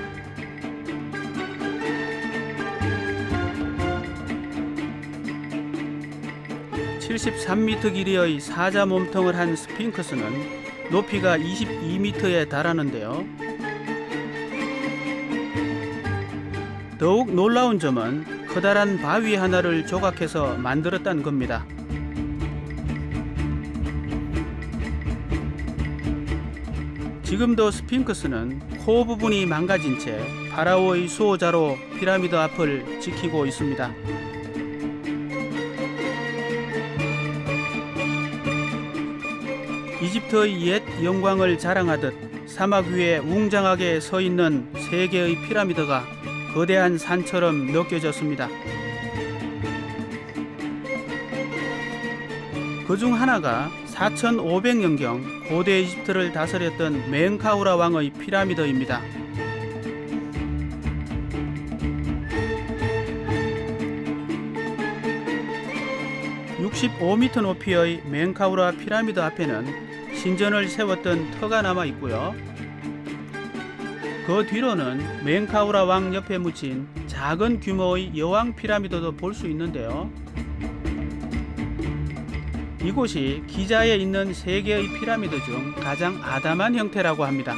(73m) 길이의 사자 몸통을 한 스핑크스는 높이가 22m에 달하는데요. 더욱 놀라운 점은 커다란 바위 하나를 조각해서 만들었다는 겁니다. 지금도 스핑크스는 코 부분이 망가진 채 파라오의 수호자로 피라미드 앞을 지키고 있습니다. 이집트의 옛 영광을 자랑하듯 사막 위에 웅장하게 서 있는 세 개의 피라미드가 거대한 산처럼 느껴졌습니다. 그중 하나가 4500년경 고대 이집트를 다스렸던 멘카우라 왕의 피라미드입니다. (65m) 높이의 멘카우라 피라미드 앞에는 신전을 세웠던 터가 남아 있고요. 그 뒤로는 멘카우라 왕 옆에 묻힌 작은 규모의 여왕 피라미드도 볼 수 있는데요. 이곳이 기자에 있는 세 개의 피라미드 중 가장 아담한 형태라고 합니다.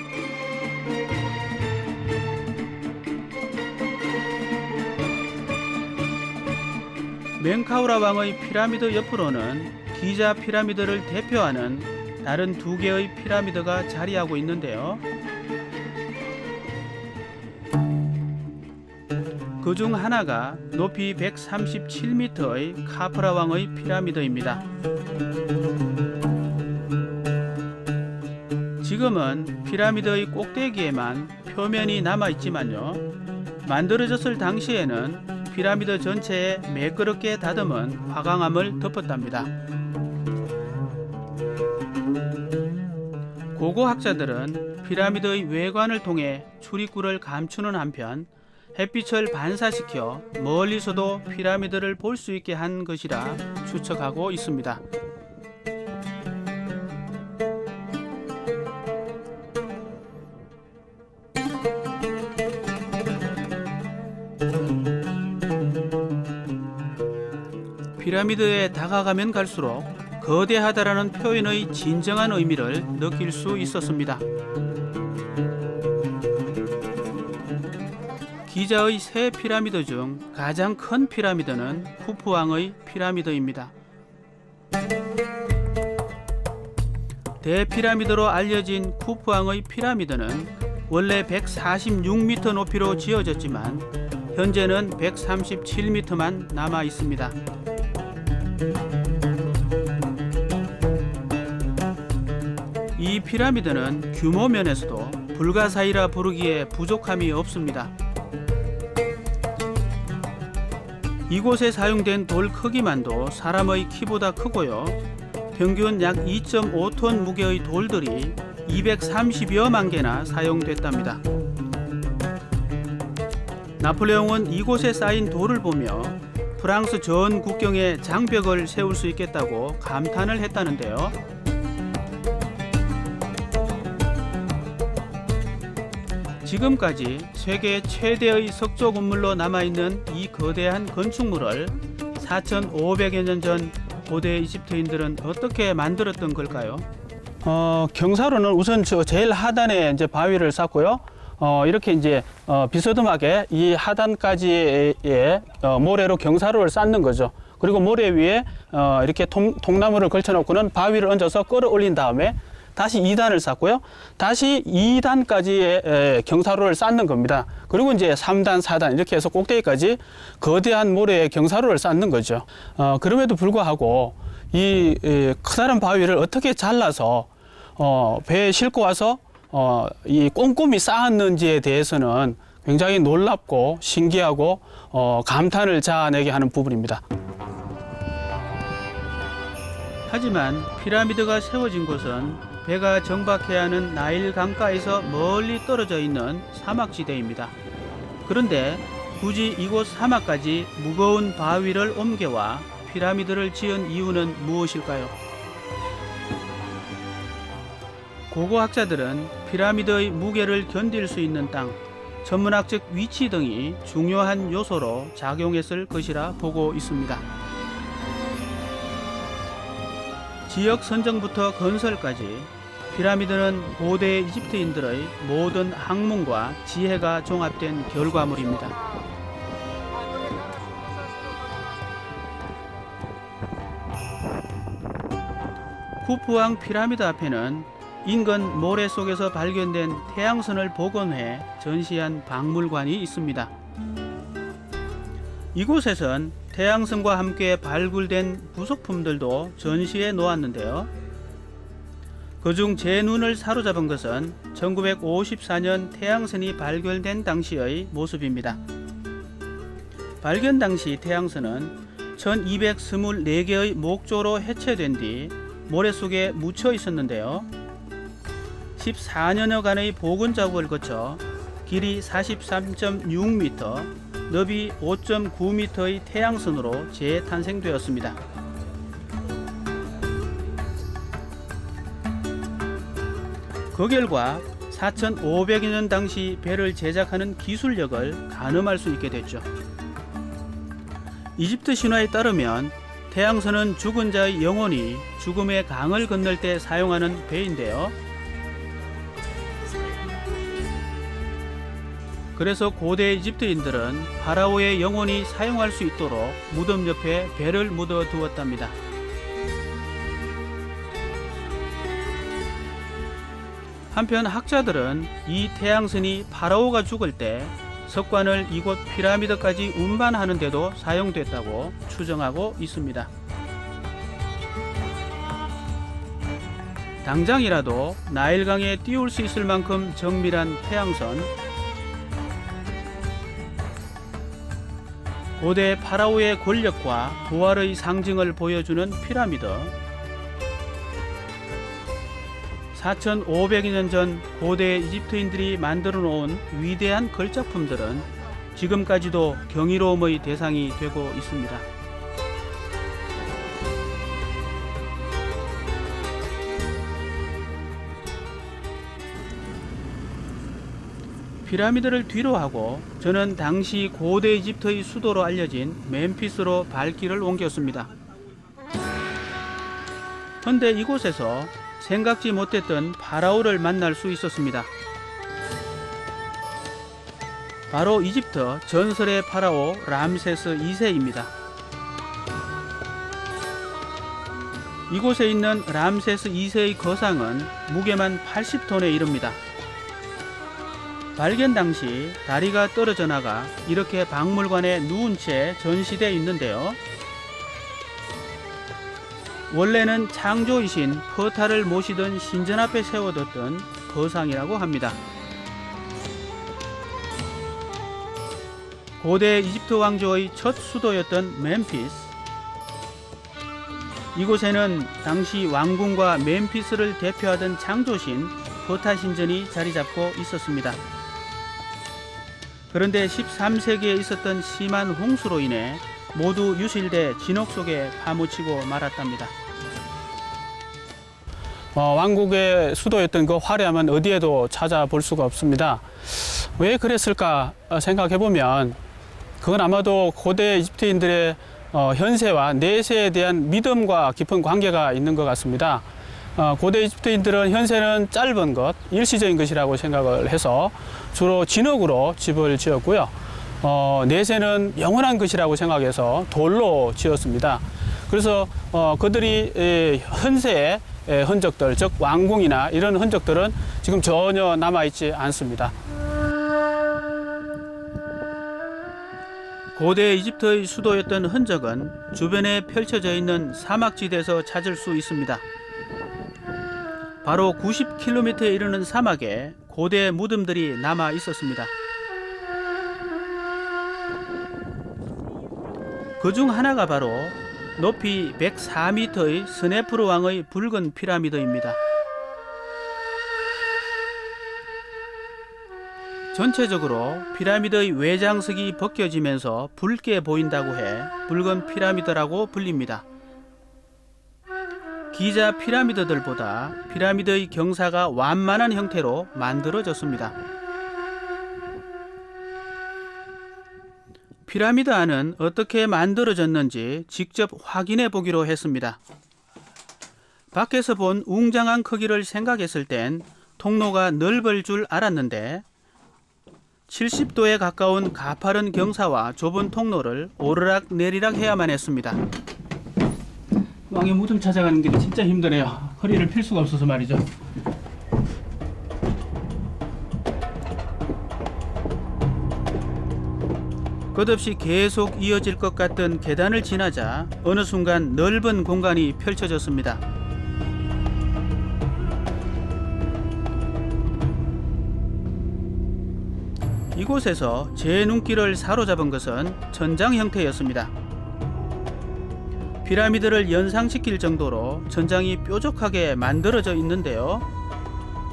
멘카우라 왕의 피라미드 옆으로는 기자 피라미드를 대표하는 다른 두 개의 피라미드가 자리하고 있는데요. 그중 하나가 높이 137m의 카프라 왕의 피라미드입니다. 지금은 피라미드의 꼭대기에만 표면이 남아있지만요, 만들어졌을 당시에는 피라미드 전체에 매끄럽게 다듬은 화강암을 덮었답니다. 고고학자들은 피라미드의 외관을 통해 출입구를 감추는 한편 햇빛을 반사시켜 멀리서도 피라미드를 볼 수 있게 한 것이라 추측하고 있습니다. 피라미드에 다가가면 갈수록 거대하다라는 표현의 진정한 의미를 느낄 수 있었습니다. 기자의 세 피라미드 중 가장 큰 피라미드는 쿠프왕의 피라미드입니다. 대피라미드로 알려진 쿠프왕의 피라미드는 원래 146m 높이로 지어졌지만 현재는 137m만 남아 있습니다. 이 피라미드는 규모 면에서도 불가사의라 부르기에 부족함이 없습니다. 이곳에 사용된 돌 크기만도 사람의 키보다 크고요, 평균 약 2.5톤 무게의 돌들이 230여만 개나 사용됐답니다. 나폴레옹은 이곳에 쌓인 돌을 보며 프랑스 전 국경에 장벽을 세울 수 있겠다고 감탄을 했다는데요. 지금까지 세계 최대의 석조 건물로 남아있는 이 거대한 건축물을 4,500여 년 전 고대 이집트인들은 어떻게 만들었던 걸까요? 경사로는 우선 제일 하단에 이제 바위를 쌓고요. 이렇게 이제 비스듬하게 이 하단까지의 모래로 경사로를 쌓는 거죠. 그리고 모래 위에 이렇게 통나무를 걸쳐놓고는 바위를 얹어서 끌어올린 다음에 다시 2단을 쌓고요. 다시 2단까지의 경사로를 쌓는 겁니다. 그리고 이제 3단, 4단 이렇게 해서 꼭대기까지 거대한 모래의 경사로를 쌓는 거죠. 그럼에도 불구하고 이 커다란 바위를 어떻게 잘라서 배에 싣고 와서 이 꼼꼼히 쌓았는지에 대해서는 굉장히 놀랍고 신기하고 감탄을 자아내게 하는 부분입니다. 하지만 피라미드가 세워진 곳은 배가 정박해야 하는 나일 강가에서 멀리 떨어져 있는 사막지대입니다. 그런데 굳이 이곳 사막까지 무거운 바위를 옮겨와 피라미드를 지은 이유는 무엇일까요? 고고학자들은 피라미드의 무게를 견딜 수 있는 땅, 천문학적 위치 등이 중요한 요소로 작용했을 것이라 보고 있습니다. 지역 선정부터 건설까지 피라미드는 고대 이집트인들의 모든 학문과 지혜가 종합된 결과물입니다. 쿠프왕 피라미드 앞에는 인근 모래 속에서 발견된 태양선을 복원해 전시한 박물관이 있습니다. 이곳에선 태양선과 함께 발굴된 부속품들도 전시해 놓았는데요. 그중 제 눈을 사로잡은 것은 1954년 태양선이 발견된 당시의 모습입니다. 발견 당시 태양선은 1224개의 목조로 해체된 뒤 모래 속에 묻혀 있었는데요. 14년여간의 복원 작업을 거쳐 길이 43.6m, 너비 5.9m의 태양선으로 재탄생되었습니다. 그 결과 4,500여 년 당시 배를 제작하는 기술력을 가늠할 수 있게 됐죠. 이집트 신화에 따르면 태양선은 죽은 자의 영혼이 죽음의 강을 건널 때 사용하는 배인데요. 그래서 고대 이집트인들은 파라오의 영혼이 사용할 수 있도록 무덤 옆에 배를 묻어 두었답니다. 한편 학자들은 이 태양선이 파라오가 죽을 때 석관을 이곳 피라미드까지 운반하는 데도 사용됐다고 추정하고 있습니다. 당장이라도 나일강에 띄울 수 있을 만큼 정밀한 태양선, 고대 파라오의 권력과 부활의 상징을 보여주는 피라미드, 4,500년 전 고대 이집트인들이 만들어 놓은 위대한 걸작품들은 지금까지도 경이로움의 대상이 되고 있습니다. 피라미드를 뒤로하고 저는 당시 고대 이집트의 수도로 알려진 멤피스로 발길을 옮겼습니다. 그런데 이곳에서 생각지 못했던 파라오를 만날 수 있었습니다. 바로 이집트 전설의 파라오 람세스 2세입니다. 이곳에 있는 람세스 2세의 거상은 무게만 80톤에 이릅니다. 발견 당시 다리가 떨어져 나가 이렇게 박물관에 누운 채 전시되어 있는데요. 원래는 창조이신 퍼타를 모시던 신전 앞에 세워뒀던 거상이라고 합니다. 고대 이집트 왕조의 첫 수도였던 멤피스. 이곳에는 당시 왕궁과 멤피스를 대표하던 창조신 퍼타 신전이 자리 잡고 있었습니다. 그런데 13세기에 있었던 심한 홍수로 인해 모두 유실돼 진흙 속에 파묻히고 말았답니다. 왕국의 수도였던 그 화려함은 어디에도 찾아볼 수가 없습니다. 왜 그랬을까 생각해보면 그건 아마도 고대 이집트인들의 현세와 내세에 대한 믿음과 깊은 관계가 있는 것 같습니다. 고대 이집트인들은 현세는 짧은 것, 일시적인 것이라고 생각을 해서 주로 진흙으로 집을 지었고요. 내세는 영원한 것이라고 생각해서 돌로 지었습니다. 그래서 그들이 현세의 흔적들, 즉 왕궁이나 이런 흔적들은 지금 전혀 남아있지 않습니다. 고대 이집트의 수도였던 흔적은 주변에 펼쳐져 있는 사막지대에서 찾을 수 있습니다. 바로 90km에 이르는 사막에 고대 무덤들이 남아 있었습니다. 그중 하나가 바로 높이 104m의 스네프르 왕의 붉은 피라미드입니다. 전체적으로 피라미드의 외장석이 벗겨지면서 붉게 보인다고 해 붉은 피라미드라고 불립니다. 기자 피라미드들보다 피라미드의 경사가 완만한 형태로 만들어졌습니다. 피라미드 안은 어떻게 만들어졌는지 직접 확인해 보기로 했습니다. 밖에서 본 웅장한 크기를 생각했을 땐 통로가 넓을 줄 알았는데 70도에 가까운 가파른 경사와 좁은 통로를 오르락 내리락 해야만 했습니다. 왕의 무덤 찾아가는 길이 진짜 힘드네요. 허리를 필 수가 없어서 말이죠. 끝없이 계속 이어질 것 같던 계단을 지나자 어느 순간 넓은 공간이 펼쳐졌습니다. 이곳에서 제 눈길을 사로잡은 것은 천장 형태였습니다. 피라미드를 연상시킬 정도로 천장이 뾰족하게 만들어져 있는데요.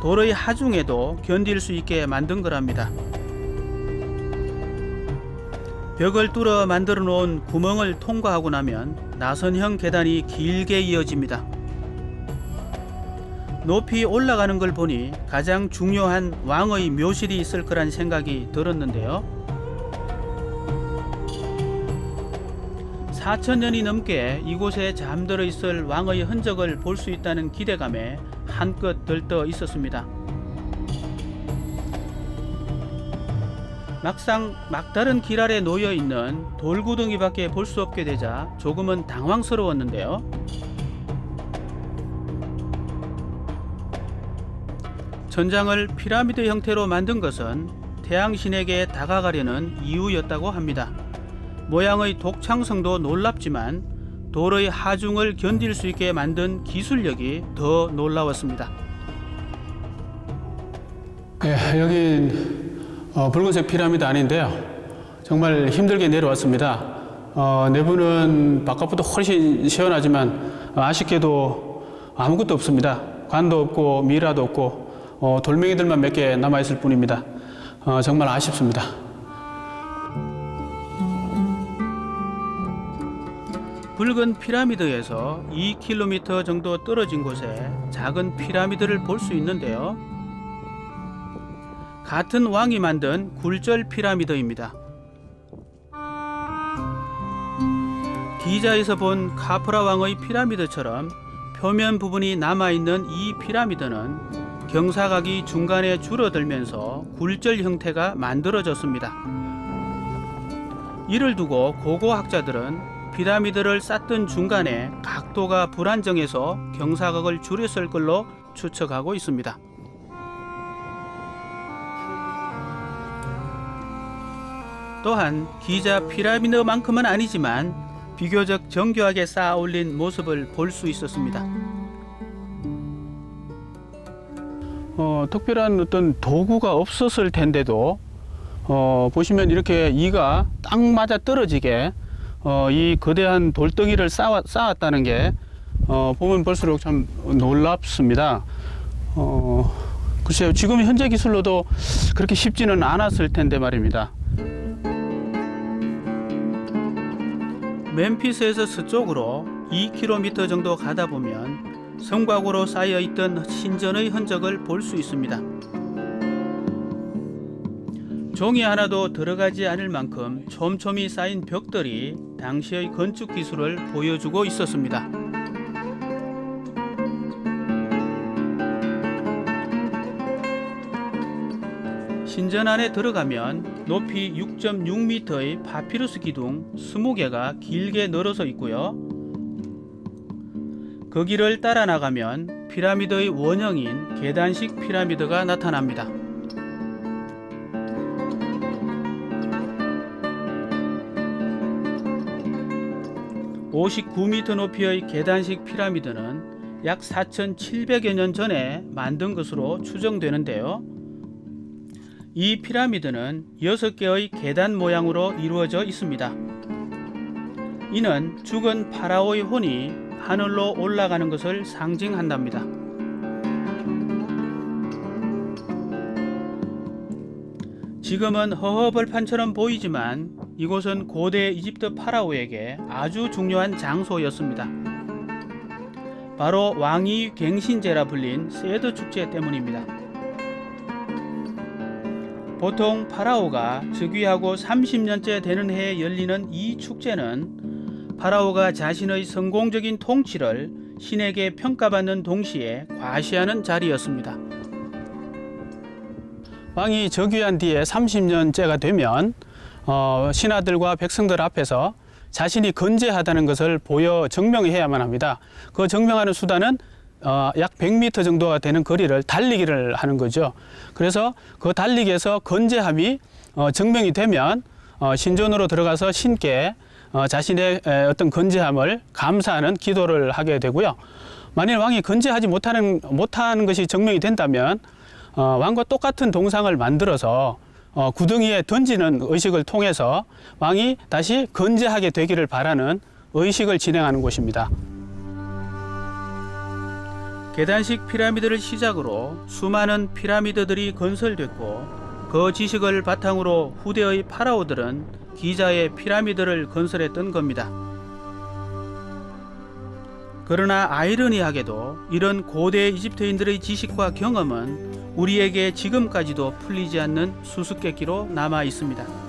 돌의 하중에도 견딜 수 있게 만든 거랍니다. 벽을 뚫어 만들어 놓은 구멍을 통과하고 나면 나선형 계단이 길게 이어집니다. 높이 올라가는 걸 보니 가장 중요한 왕의 묘실이 있을 거란 생각이 들었는데요. 4,000년이 넘게 이곳에 잠들어 있을 왕의 흔적을 볼 수 있다는 기대감에 한껏 들떠 있었습니다. 막상 막다른 길 아래 놓여 있는 돌구덩이밖에 볼 수 없게 되자 조금은 당황스러웠는데요. 천장을 피라미드 형태로 만든 것은 태양신에게 다가가려는 이유였다고 합니다. 모양의 독창성도 놀랍지만 돌의 하중을 견딜 수 있게 만든 기술력이 더 놀라웠습니다. 예, 여긴 붉은색 피라미드 아닌데요. 정말 힘들게 내려왔습니다. 내부는 바깥보다 훨씬 시원하지만 아쉽게도 아무것도 없습니다. 관도 없고 미라도 없고 돌멩이들만 몇 개 남아있을 뿐입니다. 정말 아쉽습니다. 붉은 피라미드에서 2km 정도 떨어진 곳에 작은 피라미드를 볼 수 있는데요. 같은 왕이 만든 굴절 피라미드입니다. 기자에서 본 카프라 왕의 피라미드처럼 표면 부분이 남아있는 이 피라미드는 경사각이 중간에 줄어들면서 굴절 형태가 만들어졌습니다. 이를 두고 고고학자들은 피라미드를 쌓던 중간에 각도가 불안정해서 경사각을 줄였을 걸로 추측하고 있습니다. 또한 기자 피라미드만큼은 아니지만 비교적 정교하게 쌓아 올린 모습을 볼 수 있었습니다. 특별한 어떤 도구가 없었을 텐데도 보시면 이렇게 이가 딱 맞아 떨어지게 이 거대한 돌덩이를 쌓았다는 게 보면 볼수록 참 놀랍습니다. 글쎄요, 지금 현재 기술로도 그렇게 쉽지는 않았을 텐데 말입니다. 멤피스에서 서쪽으로 2km 정도 가다 보면 성곽으로 쌓여있던 신전의 흔적을 볼 수 있습니다. 종이 하나도 들어가지 않을 만큼 촘촘히 쌓인 벽들이 당시의 건축 기술을 보여주고 있었습니다. 신전 안에 들어가면 높이 6.6m의 파피루스 기둥 20개가 길게 늘어서 있고요. 그 길을 따라 나가면 피라미드의 원형인 계단식 피라미드가 나타납니다. 59m 높이의 계단식 피라미드는 약 4,700여 년 전에 만든 것으로 추정되는데요. 이 피라미드는 6개의 계단 모양으로 이루어져 있습니다. 이는 죽은 파라오의 혼이 하늘로 올라가는 것을 상징한답니다. 지금은 허허벌판처럼 보이지만 이곳은 고대 이집트 파라오에게 아주 중요한 장소였습니다. 바로 왕위 갱신제라 불린 세드 축제 때문입니다. 보통 파라오가 즉위하고 30년째 되는 해에 열리는 이 축제는 파라오가 자신의 성공적인 통치를 신에게 평가받는 동시에 과시하는 자리였습니다. 왕이 즉위한 뒤에 30년째가 되면 신하들과 백성들 앞에서 자신이 건재하다는 것을 보여 증명해야만 합니다. 그 증명하는 수단은 약 100m 정도가 되는 거리를 달리기를 하는 거죠. 그래서 그 달리기에서 건재함이 증명이 되면 신전으로 들어가서 신께 자신의 어떤 건재함을 감사하는 기도를 하게 되고요. 만일 왕이 건재하지 못하는 것이 증명이 된다면 왕과 똑같은 동상을 만들어서 구덩이에 던지는 의식을 통해서 왕이 다시 건재하게 되기를 바라는 의식을 진행하는 곳입니다. 계단식 피라미드를 시작으로 수많은 피라미드들이 건설됐고 그 지식을 바탕으로 후대의 파라오들은 기자의 피라미드를 건설했던 겁니다. 그러나 아이러니하게도 이런 고대 이집트인들의 지식과 경험은 우리에게 지금까지도 풀리지 않는 수수께끼로 남아 있습니다.